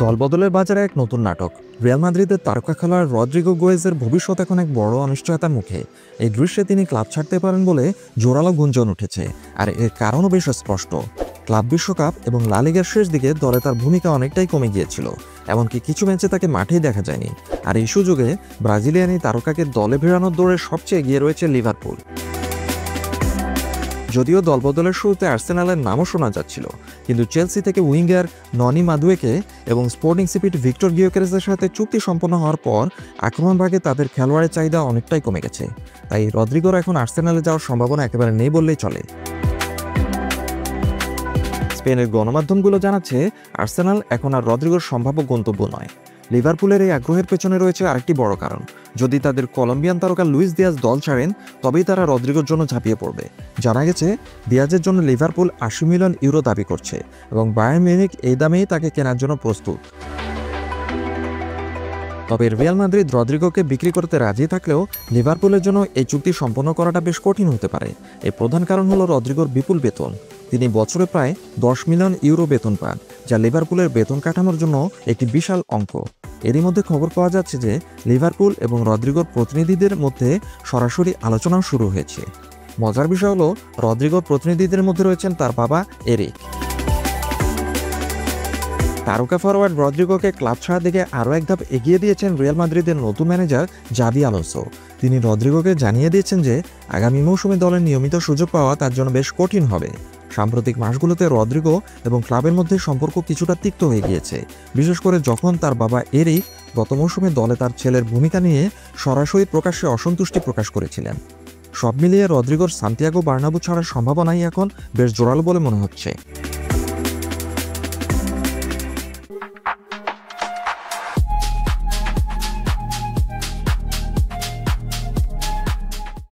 দলবদলের বাজারে এক নতুন নাটক। রিয়াল মাদ্রিদের তারকা খেলোয়াড় রদ্রিগো গোয়েজের ভবিষ্যৎ এখন এক বড় অনিশ্চয়তার মুখে। এই দৃশ্যে তিনি ক্লাব ছাড়তে পারেন বলে জোরালো গুঞ্জন উঠেছে, আর এর কারণও বেশ স্পষ্ট। ক্লাব বিশ্বকাপ এবং লা লিগার শেষ দিকে দলে তার ভূমিকা অনেকটাই কমে গিয়েছিল, এমনকি কিছু ম্যাচে তাকে মাঠেই দেখা যায়নি। আর এই সুযোগে ব্রাজিলিয়ান এই তারকাকে দলে ফেরানোর দৌড়ে সবচেয়ে এগিয়ে রয়েছে লিভারপুল। যদিও দলবদলের শুরুতে আর্সেনালের নামও শোনা যাচ্ছিল, কিন্তু চেলসি থেকে উইঙ্গার ননি মাদুয়েকে এবং স্পোর্টিং সিপির ভিক্টর গিয়োকেরেসের সাথে চুক্তি সম্পন্ন হওয়ার পর আক্রমণ ভাগে তাদের খেলোয়াড়ের চাহিদা অনেকটাই কমে গেছে। তাই রদ্রিগোর এখন আর্সেনালে যাওয়ার সম্ভাবনা একেবারে নেই বললেই চলে। স্পেনের গণমাধ্যমগুলো জানাচ্ছে আর্সেনাল এখন আর রদ্রিগোর সম্ভাব্য গন্তব্য নয়। লিভারপুলের এই আগ্রহের পেছনে রয়েছে আরেকটি বড় কারণ। যদি তাদের কলম্বিয়ান তারকা লুইস দিয়াজ দল ছাড়েন, তবেই তারা রদ্রিগোর জন্য ঝাঁপিয়ে পড়বে। জানা গেছে দিয়াজের জন্য লিভারপুল ৮০ মিলিয়ন ইউরো দাবি করছে এবং বায়ার্ন মিউনিখ এই দামেই তাকে কেনার জন্য প্রস্তুত। তবে রিয়াল মাদ্রিদ রদ্রিগোকে বিক্রি করতে রাজি থাকলেও লিভারপুলের জন্য এই চুক্তি সম্পন্ন করাটা বেশ কঠিন হতে পারে। এর প্রধান কারণ হলো রদ্রিগোর বিপুল বেতন। তিনি বছরে প্রায় ১০ মিলিয়ন ইউরো বেতন পান, যা লিভারপুলের বেতন কাঠামোর জন্য একটি বিশাল অঙ্ক। এরই মধ্যে খবর পাওয়া যাচ্ছে যে লিভারপুল এবং রদ্রিগোর প্রতিনিধিদের মধ্যে সরাসরি আলোচনাও শুরু হয়েছে। মজার বিষয় হলো রদ্রিগোর প্রতিনিধিদের মধ্যে রয়েছেন তার বাবা এরিক। তারকা ফরওয়ার্ড রদ্রিগোকে ক্লাব ছাড়া দিকে আরও এক ধাপ এগিয়ে দিয়েছেন রিয়াল মাদ্রিদের নতুন ম্যানেজার জাভি আলোনসো। তিনি রদ্রিগোকে জানিয়ে দিয়েছেন যে আগামী মৌসুমে দলের নিয়মিত সুযোগ পাওয়া তার জন্য বেশ কঠিন হবে। সাম্প্রতিক মাসগুলোতে রদ্রিগো এবং ক্লাবের মধ্যে সম্পর্ক কিছুটা তিক্ত হয়ে গিয়েছে, বিশেষ করে যখন তার বাবা এরিক গত মৌসুমে দলে তার ছেলের ভূমিকা নিয়ে সরাসরি প্রকাশ্যে অসন্তুষ্টি প্রকাশ করেছিলেন। সব মিলিয়ে রদ্রিগোর সান্তিয়াগো বার্নাবু ছাড়ার সম্ভাবনাই এখন বেশ জোরালো বলে মনে হচ্ছে।